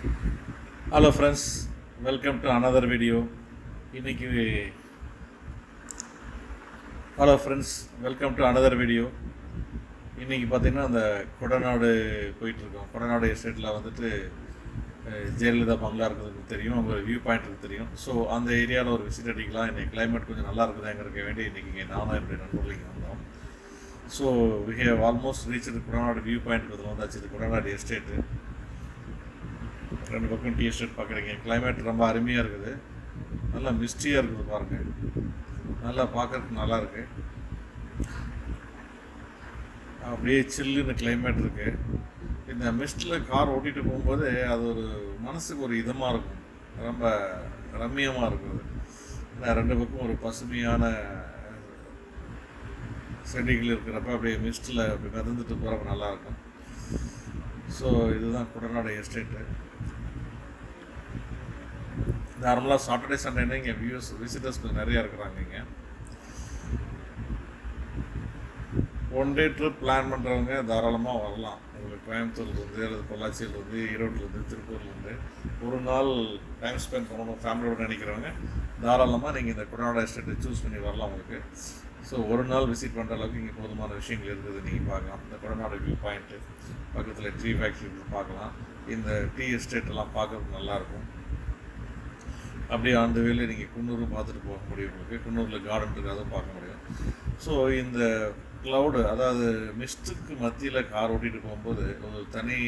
Hello friends, welcome to another video. இன்றைக்கி hello friends, welcome to another video. இன்றைக்கி பார்த்திங்கன்னா அந்த கொடநாடு போயிட்டுருக்கோம். கொடநாடு எஸ்டேட்டில் வந்துட்டு ஜெயலலிதா பங்களா இருக்கிறதுக்கு தெரியும், அவங்க வியூ பாயிண்ட்டுக்கு தெரியும். ஸோ அந்த ஏரியாவில் ஒரு விசிட் அடிக்கலாம். இன்றைக்கி கிளைமேட் கொஞ்சம் நல்லா இருக்குதாங்கிறக்க வேண்டி இன்றைக்கி நானும் என்னுடைய நண்பர்கள் இங்கே வந்தோம். So we have almost reach Kodanad view point வந்தாச்சு. இது கொடநாடு எஸ்டேட்டு. ரெண்டு பக்கம் டீ எஸ்டேட் பார்க்குறீங்க. கிளைமேட் ரொம்ப அருமையாக இருக்குது, நல்லா மிஸ்டியாக இருக்குது பாருங்கள். நல்லா பார்க்குறதுக்கு நல்லாயிருக்கு, அப்படியே சில்லுன்னு கிளைமேட் இருக்குது. இந்த மிஸ்டில் கார் ஓட்டிகிட்டு போகும்போது அது ஒரு மனசுக்கு ஒரு இதமாக இருக்கும், ரொம்ப ரம்மியமாக இருக்குது. ஏன்னா ரெண்டு பக்கம் ஒரு பசுமையான செடிகள் இருக்கிறப்ப அப்படியே மிஸ்டில் அப்படி மிதந்துட்டு போகிறப்ப நல்லாயிருக்கும். ஸோ இதுதான் கொடநாடு எஸ்டேட்டு. நார்மலாக சாட்டர்டே சண்டேனா இங்கே விசிட்டர்ஸ் கொஞ்சம் நிறையா இருக்கிறாங்க. இங்கே ஒன் டே ட்ரிப் பிளான் பண்ணுறவங்க தாராளமாக வரலாம். உங்களுக்கு கோயம்புத்தூர்லேருந்து அல்லது பொள்ளாச்சியிலேருந்து, ஈரோட்லேருந்து, திருப்பூர்லேருந்து ஒரு நாள் டைம் ஸ்பெண்ட் பண்ணணும் ஃபேமிலியோடு நினைக்கிறவங்க தாராளமாக நீங்கள் இந்த கொடநாடு எஸ்டேட்டை சூஸ் பண்ணி வரலாம் உங்களுக்கு. ஸோ ஒரு நாள் விசிட் பண்ணுற அளவுக்கு இங்கே போதுமான விஷயங்கள் இருக்குது. நீங்கள் பார்க்கலாம். இந்த கொடநாடு வியூ பாயிண்ட்டு பக்கத்தில் டீ ஃபேக்ட்ரி பார்க்கலாம். இந்த டீ எஸ்டேட்டெல்லாம் பார்க்குறதுக்கு நல்லாயிருக்கும். அப்படியே அந்த வேலை நீங்கள் குன்னூரும் பார்த்துட்டு போக முடியும். உங்களுக்கு குன்னூரில் கார்டன் இருக்குது, அதுவும் பார்க்க முடியும். ஸோ இந்த க்ளவுடு, அதாவது மிஸ்ட்டுக்கு மத்தியில் கார் ஓட்டிகிட்டு போகும்போது ஒரு தனி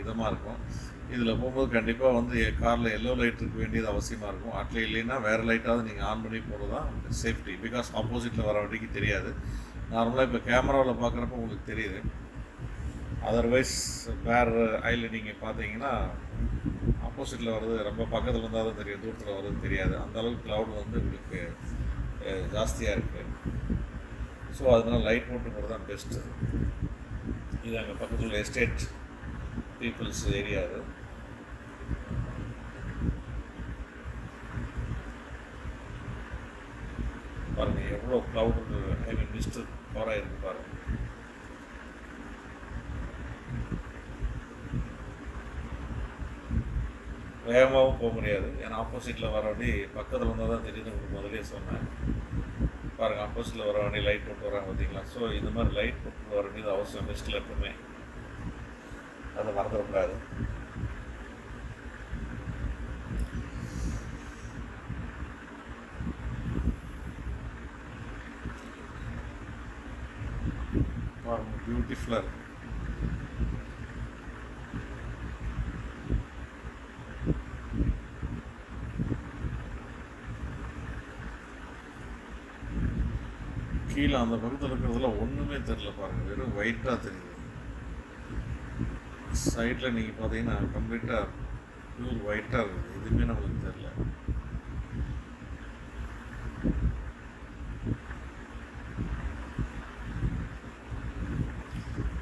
இதமாக இருக்கும். இதில் போகும்போது கண்டிப்பாக வந்து காரில் எல்லோ லைட் இருக்க வேண்டியது அவசியமாக இருக்கும். அட்லி இல்லைன்னா வேறு லைட்டாவது நீங்கள் ஆன் பண்ணி போகிறது தான் சேஃப்டி. பிகாஸ் ஆப்போசிட்டில் வர வண்டிக்கு தெரியாது. நார்மலாக இப்போ கேமராவில் பார்க்குறப்ப உங்களுக்கு தெரியுது. அதர்வைஸ் வேறு ஐயில் நீங்கள் பார்த்தீங்கன்னா ஆப்போசிட்டில் வர்றது ரொம்ப பக்கத்தில் இருந்தால் தான் தெரியும், தூரத்தில் வர்றது தெரியாது. அந்தளவுக்கு க்ளவுட் வந்து உங்களுக்கு ஜாஸ்தியாக இருக்குது. ஸோ அதனால் லைட் போட்டு போகிறது தான் பெஸ்ட்டு. இது அங்கே பக்கத்தில் எஸ்டேட் பீப்புள்ஸ் ஏரியா. அது பாருங்கள் எவ்வளோ க்ளவுடு, ஐ மீன் மிஸ்ட் கவராக இருக்குது பாருங்கள். வேகமாகவும் போக முடியாது, ஏன்னா ஆப்போசிட்டில் வர வண்டி பக்கத்தில் வந்தால் தான் தெரியுது. உங்களுக்கு முதலே சொன்னேன் பாருங்கள், ஆப்போசிட்டில் வர வண்டி லைட் போட்டு வராங்க பார்த்தீங்களா. ஸோ இந்த மாதிரி லைட் போட்டு வர வேண்டியது அவசியம் மிஸ்டில் எப்பவுமே, அதை மறந்துடக்கூடாது. பாருங்கள் பியூட்டிஃபுல்லாக இருக்குது. கீழே அந்த பக்கத்தில் இருக்கிறதுல ஒன்றுமே தெரில பாருங்கள், வெறும் ஒயிட்டாக தெரியுது. சைடில் நீங்கள் பார்த்தீங்கன்னா கம்ப்ளீட்டாக பியூர் ஒயிட்டாக இருக்குது, எதுவுமே நம்மளுக்கு தெரில.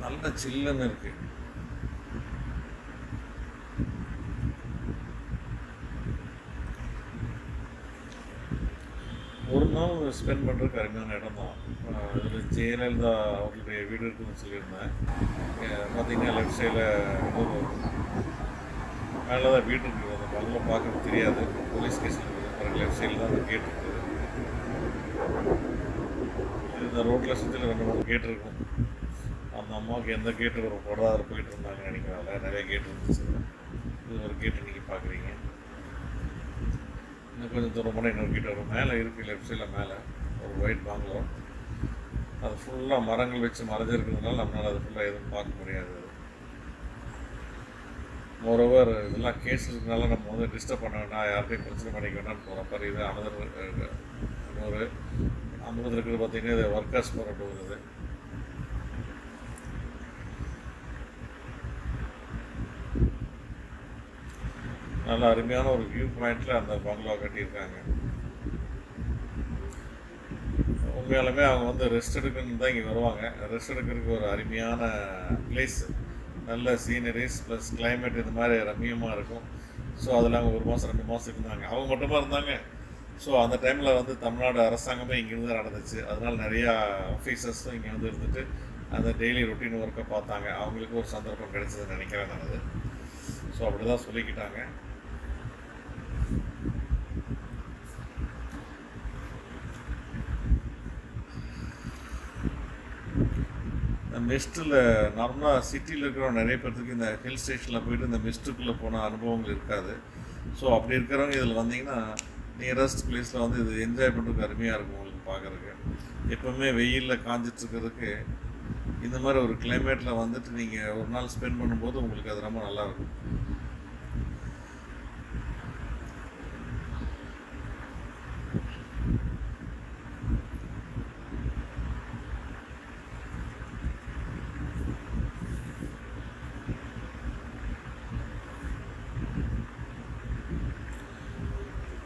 நல்ல சில்லுன்னு இருக்குது. ஒரு நாள் ஸ்பெண்ட் பண்ணுறதுக்கு அருமையான இடம் தான். இதில் ஜெயலலிதா அவர்களுடைய வீடு இருக்குதுன்னு சொல்லியிருந்தேன். பார்த்தீங்கன்னா லெஃப்ட் சைடில் மேலே தான் வீடு இருக்குது. அந்த பங்களா பார்க்க தெரியாது, போலீஸ் ஸ்டேஷன் இருக்குது. பிறகு லெஃப்ட் சைடில் தான் அந்த கேட் இருக்குது. இந்த ரோட்டில் சுற்றில 2-3 கேட் இருக்கும். அந்த அம்மாவுக்கு எந்த கேட்டு ஒரு போடாத போயிட்டு இருந்தாங்கன்னு நினைக்கிறாங்க. நிறைய கேட் இருந்துச்சு. இது ஒரு கேட்டு நீங்கள் பார்க்குறீங்க. இன்னும் கொஞ்சம் தூரம் போனால் இன்னொரு கேட் வரும். மேலே இருக்குது, லெஃப்ட் சைடில் மேலே ஒரு ஒயிட் பாங்களோ. அது ஃபுல்லாக மரங்கள் வச்சு மறைஞ்சிருக்கிறதுனால நம்மளால் அது ஃபுல்லாக எதுவும் பார்க்க முடியாது. மோரோவர் இதெல்லாம் கேஸ் இருக்கிறதுனால நம்ம வந்து டிஸ்டர்ப் பண்ண வேண்டாம், யார்கிட்டையும் பிரச்சனை பண்ணிக்க வேண்டாம்னு போகிற மாதிரி. இது இன்னொரு அமுதத்தில் இருக்கிறது பார்த்தீங்கன்னா இது ஒர்க்கர்ஸ் போகிற டூர். இது நல்ல அருமையான ஒரு வியூ பாயிண்டில் அந்த பங்களா கட்டியிருக்காங்க. உண்மையாலுமே அவங்க வந்து ரெஸ்ட் எடுக்கணுன்னு தான் இங்கே வருவாங்க. ரெஸ்ட் எடுக்கிறதுக்கு ஒரு அருமையான பிளேஸ், நல்ல சீனரிஸ் ப்ளஸ் கிளைமேட் இந்த மாதிரி ரம்மியமாக இருக்கும். ஸோ அதில் அவங்க 1 மாதம் 2 மாதம் இருந்தாங்க. அவங்க மட்டுமா இருந்தாங்க. ஸோ அந்த டைமில் வந்து தமிழ்நாடு அரசாங்கமே இங்கேருந்து தான் நடந்துச்சு. அதனால் நிறையா ஆஃபீஸர்ஸும் இங்கே வந்து இருந்துட்டு அந்த டெய்லி ரொட்டீன் ஒர்க்கை பார்த்தாங்க. அவங்களுக்கு ஒரு சந்தர்ப்பம் கிடைச்சதுன்னு நினைக்கிறேன் நான். ஸோ அப்படி தான் சொல்லிக்கிட்டாங்க. இந்த மிஸ்ட்டில் நார்மலாக சிட்டியில் இருக்கிறவங்க நிறைய பேர்த்துக்கு இந்த ஹில் ஸ்டேஷனில் போய்ட்டு இந்த மிஸ்ட்டுக்குள்ளே போன அனுபவங்கள் இருக்காது. ஸோ அப்படி இருக்கிறவங்க இதில் வந்தீங்கன்னா நியரஸ்ட் பிளேஸில் வந்து இது என்ஜாய் பண்ணுறதுக்கு அருமையாக இருக்கும் உங்களுக்கு பார்க்குறதுக்கு. எப்போவுமே வெயிலில் காஞ்சிட்ருக்கிறதுக்கு இந்த மாதிரி ஒரு கிளைமேட்டில் வந்துட்டு நீங்கள் ஒரு நாள் ஸ்பெண்ட் பண்ணும்போது உங்களுக்கு அது ரொம்ப நல்லாயிருக்கும்.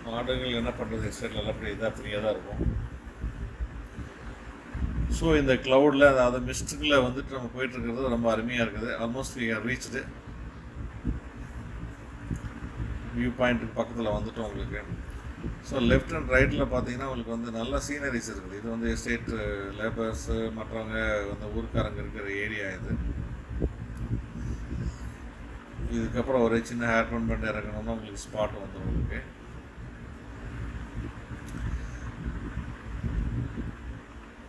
மாடுகள் என்ன பண்ணுறது, எஸ்டேட்டில் எல்லாம் அப்படி இதாக ஃப்ரீயாக தான் இருக்கும். ஸோ இந்த க்ளவுடில் அதாவது மிஸ்ட்டுக்குள்ளே வந்துட்டு நம்ம போயிட்டுருக்கிறது ரொம்ப அருமையாக இருக்குது. Almost we are reached view பாயிண்ட்டுக்கு பக்கத்தில் வந்துட்டோம் உங்களுக்கு. ஸோ லெஃப்ட் அண்ட் ரைட்டில் பார்த்தீங்கன்னா உங்களுக்கு வந்து நல்ல சீனரிஸ் இருக்குது. இது வந்து எஸ்டேட் லேபர்ஸு மற்றவங்க வந்து ஊருக்காரங்க இருக்கிற ஏரியா இது. இதுக்கப்புறம் ஒரு சின்ன ஹேர் பன் பண்ணி இறங்கணும்னா உங்களுக்கு ஸ்பாட் வந்து உங்களுக்கு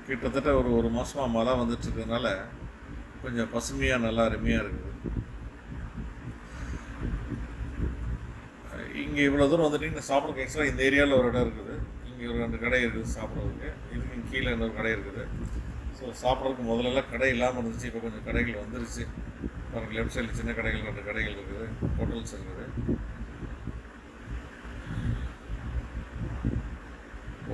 கிட்டத்தட்ட ஒரு மாதமாக மழை வந்துட்டுருக்கிறதுனால கொஞ்சம் பசுமையாக நல்லா அருமையாக இருக்குது. இங்கே இவ்வளோ தூரம் வந்துட்டிங்கன்னா சாப்பிட்றதுக்கு எக்ஸ்ட்ரா இந்த ஏரியாவில் ஒரு இடம் இருக்குது. இங்கே ஒரு 2 கடை இருக்குது சாப்பிட்றதுக்கு. இதுக்கு கீழே இன்னொரு கடை இருக்குது. ஸோ சாப்பிட்றதுக்கு முதல்லலாம் கடை இல்லாமல் இருந்துச்சு, இப்போ கொஞ்சம் கடைகள் வந்துருச்சு. பாருங்கள், லெஃப்ட் சைடில் சின்ன கடைகள் 2 கடைகள் இருக்குது, ஹோட்டல்ஸ் இருக்குது.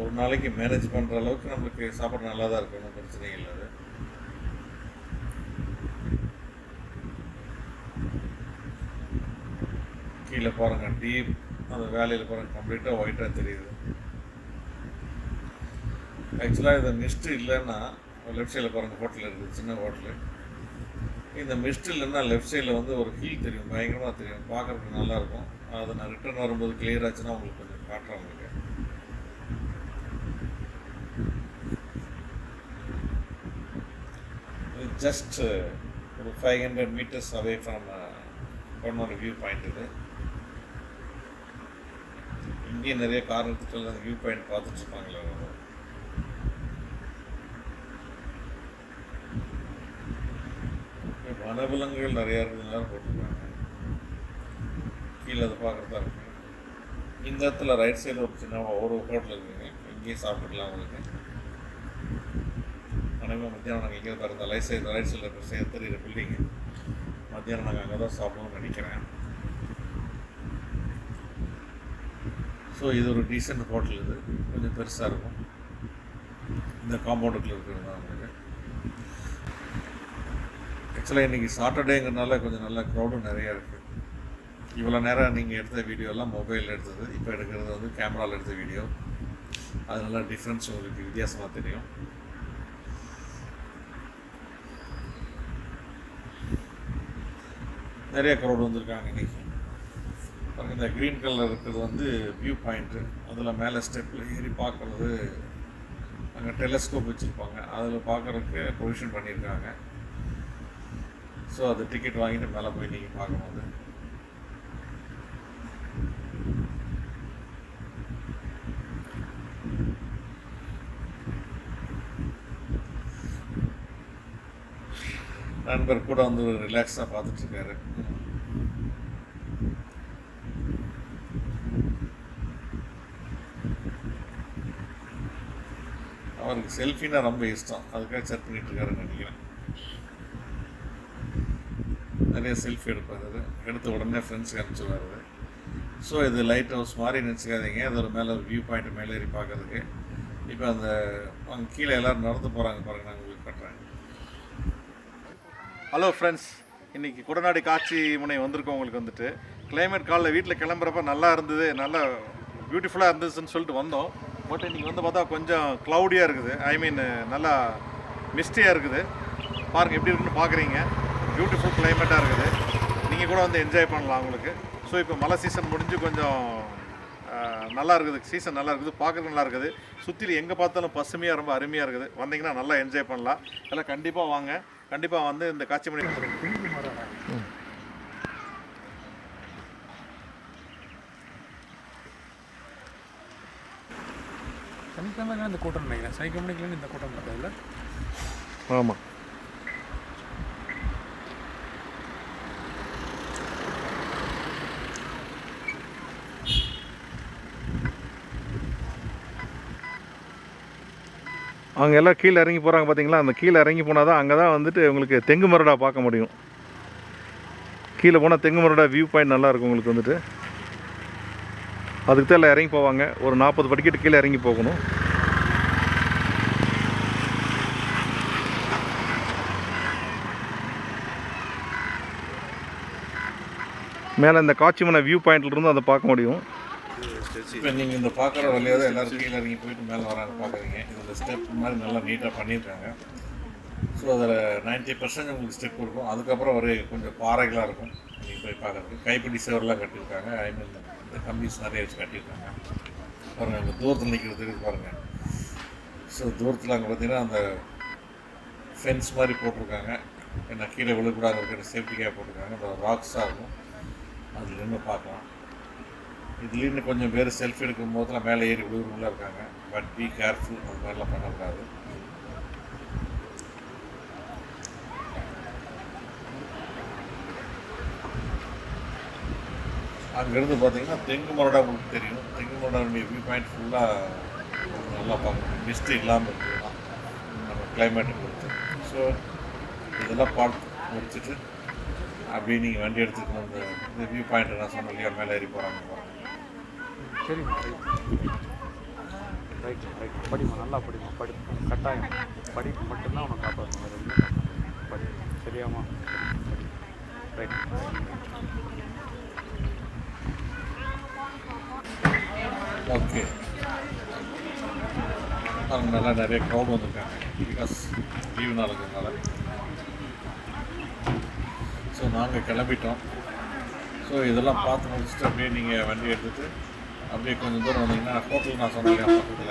ஒரு நாளைக்கு மேனேஜ் பண்ணுற அளவுக்கு நம்மளுக்கு சாப்பாடு நல்லா தான் இருக்கும், ஒன்றும் பிரச்சனை இல்லை. அது கீழே பாருங்கள், டீப் அந்த வேலையில் பாருங்கள் கம்ப்ளீட்டாக ஒயிட்டாக தெரியுது. ஆக்சுவலாக இந்த மிஸ்ட்டு இல்லைன்னா லெஃப்ட் சைடில் பாருங்கள் ஹோட்டல் இருக்குது, சின்ன ஹோட்டலு. இந்த மிஸ்ட் இல்லைன்னா லெஃப்ட் சைடில் வந்து ஒரு ஹில் தெரியும், பயங்கரமாக தெரியும், பார்க்குறதுக்கு நல்லாயிருக்கும். அதை நான் ரிட்டர்ன் வரும்போது கிளியர் ஆச்சுன்னா உங்களுக்கு கொஞ்சம் காட்டுறேன். உங்களுக்கு ஜஸ்ட் ஒரு 500 meters away from பொன்னோட வியூ பாயிண்ட் இது. இங்கேயும் நிறைய கார் எடுத்துட்டு அந்த வியூ பாயிண்ட் பார்த்துட்ருப்பாங்களே. வனவிலங்குகள் நிறையா இருக்கிறதுனால போட்டிருக்காங்க. கீழே அதை பார்க்குறதா இருக்குங்க. இந்த இடத்துல ரைட் சைடில் ஒரு சின்ன ஒரு ஹோட்டல் இருக்குங்க, இங்கேயே சாப்பிட்டுக்கலாம் உங்களுக்கு. ஆனால் மத்தியானம் நாங்கள் இங்கே பாருங்கள், ரைட் சைடில் இருக்கிற தெரியுற பில்டிங்கு. மத்தியானம் நாங்கள் அங்கே தான் சாப்பிடணும்னு நினைக்கிறேன். ஸோ இது ஒரு டீசென்ட் ஹோட்டல், இது கொஞ்சம் பெருசாக இருக்கும். இந்த காம்பவுண்டுக்குள்ளே இருக்கிறது தான் உங்களுக்கு. ஆக்சுவலாக இன்றைக்கி சாட்டர்டேங்கிறதுனால கொஞ்சம் நல்ல க்ரௌடும் நிறையா இருக்குது. இவ்வளோ நேரம் நீங்கள் எடுத்த வீடியோலாம் மொபைலில் எடுத்தது, இப்போ எடுக்கிறது வந்து கேமராவில் எடுத்த வீடியோ. அது நல்லா டிஃப்ரென்ஸ் உங்களுக்கு வித்தியாசமாக தெரியும். நிறைய க்ரௌடு வந்திருக்காங்க இன்றைக்கி. பாருங்கள், இந்த க்ரீன் கலர் இருக்கிறது வந்து வியூ பாயிண்ட்டு. அதில் மேலே ஸ்டெப்பில் ஏறி பார்க்குறது, அங்கே டெலஸ்கோப் வச்சுருப்பாங்க, அதில் பார்க்குறதுக்கு ப்ரொவிஷன் பண்ணியிருக்காங்க. ஸோ அது டிக்கெட் வாங்கிட்டு மேலே போய் நீங்கள் பார்க்கும்போது நண்பர் கூட வந்து ஒரு ரிலாக்ஸாக பார்த்துட்ருக்காரு. அவருக்கு செல்ஃபின்னா ரொம்ப இஷ்டம், அதுக்காக செட் பண்ணிகிட்ருக்காருன்னு நினைக்கிறேன். நிறைய செல்ஃபி எடுப்பார், அது எடுத்த உடனே ஃப்ரெண்ட்ஸுக்கு அனுப்பிச்சுடுவார். ஸோ இது லைட் ஹவுஸ் மாதிரி நினச்சிக்காதீங்க, அது ஒரு மேலே ஒரு வியூ பாயிண்ட் மேலே ஏறி பார்க்குறதுக்கு. இப்போ அந்த அங்கே கீழே எல்லோரும் நடந்து போகிறாங்க பாருங்கள், நான் உங்களுக்கு காட்டுறேன். ஹலோ ஃப்ரெண்ட்ஸ், இன்றைக்கி குடநாடு காட்சி முனை வந்திருக்கோம். உங்களுக்கு வந்துட்டு கிளைமேட் காலில் வீட்டில் கிளம்புறப்ப நல்லா இருந்தது, நல்லா பியூட்டிஃபுல்லாக இருந்துச்சுன்னு சொல்லிட்டு வந்தோம். பட் இன்றைக்கி வந்து பார்த்தா கொஞ்சம் க்ளவுடியாக இருக்குது, ஐ மீன் நல்லா மிஸ்டியாக இருக்குது. பாருங்கள் எப்படி இருக்குன்னு பார்க்குறீங்க. பியூட்டிஃபுல் கிளைமேட்டாக இருக்குது, நீங்கள் கூட வந்து என்ஜாய் பண்ணலாம் உங்களுக்கு. ஸோ இப்போ மழை சீசன் முடிஞ்சு கொஞ்சம் நல்லா இருக்குது, சீசன் நல்லா இருக்குது, பார்க்குறது நல்லா இருக்குது. சுற்றிலும் எங்கே பார்த்தாலும் பசுமையாக ரொம்ப அருமையாக இருக்குது. வந்தீங்கன்னா நல்லா என்ஜாய் பண்ணலாம். எல்லாம் கண்டிப்பாக வாங்க, கண்டிப்பாக வந்து இந்த காட்சி மணி சனிக்கிழமை இந்த கூட்டம் நினைக்கிறேன். சனிக்கிழமைக்குலேருந்து இந்த கூட்டம் இருக்காதுல்ல? ஆமாம். அவங்க எல்லாம் கீழே இறங்கி போகிறாங்க பார்த்தீங்களா? அந்த கீழே இறங்கி போனால் தான் அங்கே தான் வந்துட்டு உங்களுக்கு தெங்கு மரடா பார்க்க முடியும். கீழே போனால் தெங்கு மரடா வியூ பாயிண்ட் நல்லாயிருக்கும் உங்களுக்கு வந்துட்டு. அதுக்கு தான் எல்லாம் இறங்கி போவாங்க. ஒரு 40 படிக்கட்டு கீழே இறங்கி போகணும். மேலே இந்த காட்சிமனை வியூ பாயிண்ட்லேருந்து அதை பார்க்க முடியும். இப்போ நீங்கள் இந்த பார்க்குற வழியாக தான் எல்லோரும் கீழே இறங்கி போயிட்டு மேலே வராங்க பார்க்குறீங்க. இதில் ஸ்டெப் மாதிரி நல்லா நீட்டாக பண்ணியிருக்காங்க. ஸோ அதில் 90% உங்களுக்கு ஸ்டெப் இருக்கும். அதுக்கப்புறம் ஒரு கொஞ்சம் பாறைகளாக இருக்கும் நீங்கள் போய் பார்க்குறதுக்கு. கைப்பிடி சேவரெலாம் கட்டியிருக்காங்க. ஐ மீன் இந்த கம்பிஸ் நிறைய வச்சு கட்டியிருக்காங்க. பாருங்கள் அந்த தூரத்தில் நிற்கிறதுக்கு பாருங்கள். ஸோ தூரத்தில் அங்கே பார்த்தீங்கன்னா அந்த ஃபென்ஸ் மாதிரி போட்டிருக்காங்க. ஏன்னா கீழே விழுக்கூடாது இருக்கிற சேஃப்டிக்காக போட்டிருக்காங்க. அந்த ராக்ஸாக இருக்கும். அதில் நின்று பார்க்கலாம். இதுலேருந்து கொஞ்சம் பேர் செல்ஃபி எடுக்கும் போதெல்லாம் மேலே ஏறி விழுவுறவங்களாம் இருக்காங்க. பட் பி கேர்ஃபுல், அது மாதிரிலாம் பண்ணக்கூடாது. அங்கேருந்து பார்த்தீங்கன்னா தெங்கு மரடா உங்களுக்கு தெரியும். தெங்கு மரடாவுடைய வியூ பாயிண்ட் ஃபுல்லாக நல்லா பார்க்கணும். மிஸ்ட் இல்லாமல் இருக்குதுன்னா நம்ம கிளைமேட்டை பொறுத்து. ஸோ இதெல்லாம் பார்த்து முடிச்சுட்டு அப்படியே நீங்கள் வண்டி எடுத்துக்கணும். இந்த வியூ பாயிண்ட்டை நான் சொன்னேன் இல்லையா, மேலே ஏறி போகிறாங்க பாருங்கள். சரிம்மா, ரைட் ரைட். படிமா, நல்லா படிமா, படி. கட்டாயம் படிப்பு மட்டும்தான் உனக்கு காப்பாற்றும். வேறு எதுவுமே காப்பாற்றும். படி, சரியாமா? படி. ரைட். ஓகே. அவங்க நல்லா நிறைய க்ரௌட் வந்திருக்காங்க. Because leave நாளுங்கிறதுனால. ஸோ நாங்கள் கிளம்பிட்டோம். ஸோ இதெல்லாம் பார்த்து முடிச்சுட்டு அப்படியே நீங்கள் வண்டி எடுத்துகிட்டு அப்படியே கொஞ்சம் தூரம் வந்தீங்கன்னா ஹோட்டல் நான் சொன்னேன் இல்லையா பக்கத்தில்,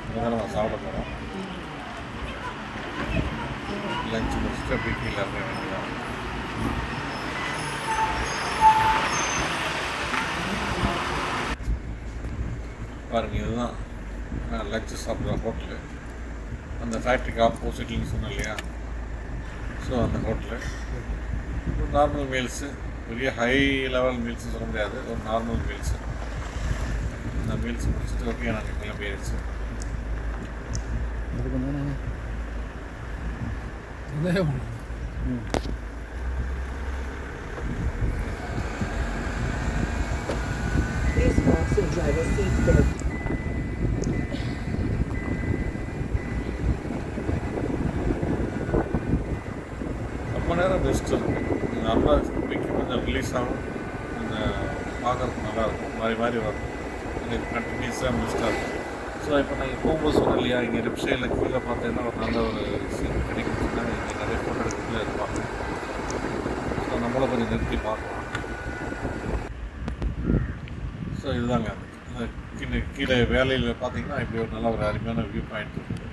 அங்கே தான் நம்ம சாப்பிட போகிறோம். லஞ்ச் முடிச்சுட்டு அப்படியே கீழே இறங்க வேண்டியதான். பாருங்கள், இதுதான் லஞ்சு சாப்பிட்ற ஹோட்டலு. அந்த ஃபேக்ட்ரிக்கு ஆப்போசிட்லின்னு சொன்னேன் இல்லையா, ஸோ அந்த ஹோட்டலு. ஒரு நார்மல் மீல்ஸு, பெரிய ஹை லெவல் மீல்ஸுன்னு சொல்ல முடியாது, ஒரு நார்மல் மீல்ஸு. அந்த மீல்ஸ் முடிச்சுட்டு ஓகே நாங்கள் கிளம்பிடுச்சு. Please fasten driver's seat belt. ரொம்ப நேரம் பெஸ்ட் இருக்குது. நல்லா பிக்கு கொஞ்சம் ரிலீஸ் ஆகும். அந்த பார்க்குறதுக்கு நல்லாயிருக்கும். மாறி மாறி வரும். இது கண்டினியூஸாக பெஸ்ட்டாக இருக்கும். ஸோ இப்போ நாங்கள் போகும்போது சொன்னோம் இல்லையா, இங்கே லெஃப்ட் சைடில் கீழே பார்த்தீங்கன்னா ஒரு நல்ல ஒரு சீன் கிடைக்கும். சொன்னாங்க இங்கே நிறைய ஃபோட்டோ எடுக்கிறதுல இருப்பாங்க. ஸோ நம்மளை கொஞ்சம் நிறுத்தி பார்க்கலாம். ஸோ இதுதாங்க இந்த கீழே வேலையில் பார்த்தீங்கன்னா இப்படி ஒரு நல்ல ஒரு அருமையான வியூ பாயிண்ட் இருக்குது.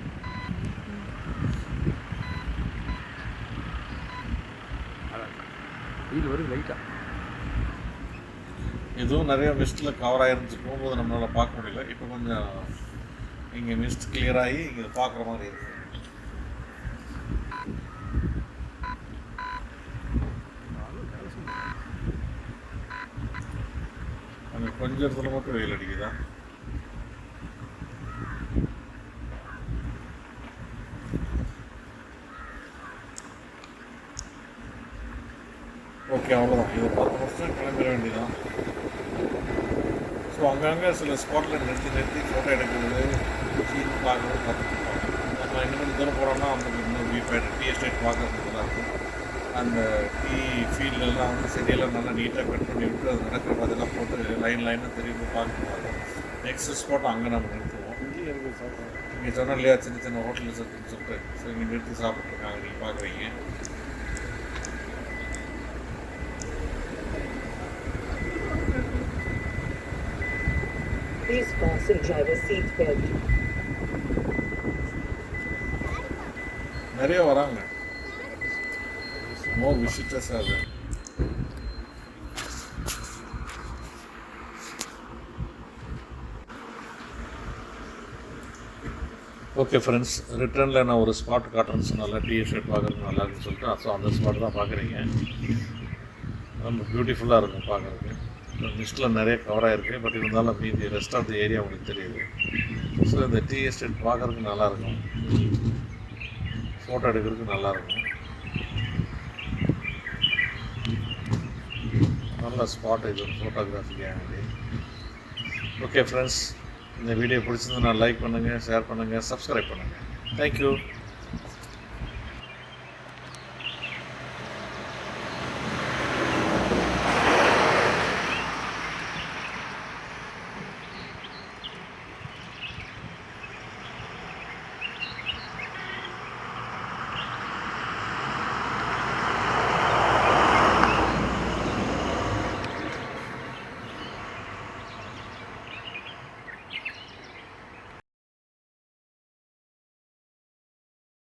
வெயில் வருது லைட்டாக. இதுவும் நிறைய மிஸ்ட்டில் கவர் ஆகிருந்துச்சு. போகும்போது நம்மளால் பார்க்க முடியல. இப்போ கொஞ்சம் இங்கே மிஸ்ட் கிளியர் ஆகி இங்கே பார்க்குற மாதிரி இருக்குது. அங்கே கொஞ்சம் இடத்துல மட்டும் வெயில் அடிக்குதா. ஓகே, அவ்வளோதான். இதை 10 வருஷம் கிளம்பிட வேண்டியதான். ஸோ அங்கங்கே சில ஸ்பாட்டில் நிறுத்தி ஃபோட்டோ எடுக்கிறது, சீன் பார்க்குறது பார்த்துட்டு நம்ம இன்னும் தூரம் போகிறோம்னா அந்த இன்னும் வியூ பாயிண்ட் டீ எஸ்டேட் பார்க்குறதுக்கு நல்லா இருக்கும். அந்த டீ ஃபீல்டெல்லாம் வந்து செடியெல்லாம் நல்லா நீட்டாக கட் பண்ணி விட்டு அது நடக்கிற மாதிரிலாம் போட்டு லைனாக தெரியுது பார்க்கணும். நெக்ஸ்ட் ஸ்பாட் அங்கே நம்ம நிறுத்துவோம். இங்கேயும் இருக்குது சாப்பிட்றோம். இங்கே சொன்னோம் இல்லையா, சின்ன சின்ன ஹோட்டல்ஸ் இருக்குன்னு சொல்லிட்டு. ஸோ இங்கே நிறுத்தி சாப்பிட்ருக்காங்க, நீங்கள் பார்க்குறீங்க. Please fasten driver's seat belt. நிறைய வராங்க. மோர் விசிட்டர்ஸ் அது. ஓகே ஃப்ரெண்ட்ஸ், ரிட்டர்னில் நான் ஒரு ஸ்பாட் காட்டுறேன்னு சொன்னால டீ எஸ்டேட் பார்க்குறதுக்கு நல்லா இருக்குன்னு சொல்லிட்டு ஸோ அந்த ஸ்பாட் தான் பார்க்குறீங்க. ரொம்ப பியூட்டிஃபுல்லாக இருக்கும் பார்க்குறதுக்கு. மிஸ்ட்டில் நிறைய கவர் ஆகிருக்கு, பட் இருந்தாலும் மீதி ரெஸ்ட் ஆஃப் த ஏரியா உங்களுக்கு தெரியுது. ஸோ இந்த டீ எஸ்டேட் பார்க்குறதுக்கு நல்லாயிருக்கும், ஃபோட்டோ எடுக்கிறதுக்கு நல்லாயிருக்கும். நல்ல ஸ்பாட் இது ஃபோட்டோகிராஃபிக்காக. ஓகே ஃப்ரெண்ட்ஸ், இந்த வீடியோ பிடிச்சிருந்தா லைக் பண்ணுங்கள், ஷேர் பண்ணுங்கள், சப்ஸ்கிரைப் பண்ணுங்கள். தேங்க்யூ.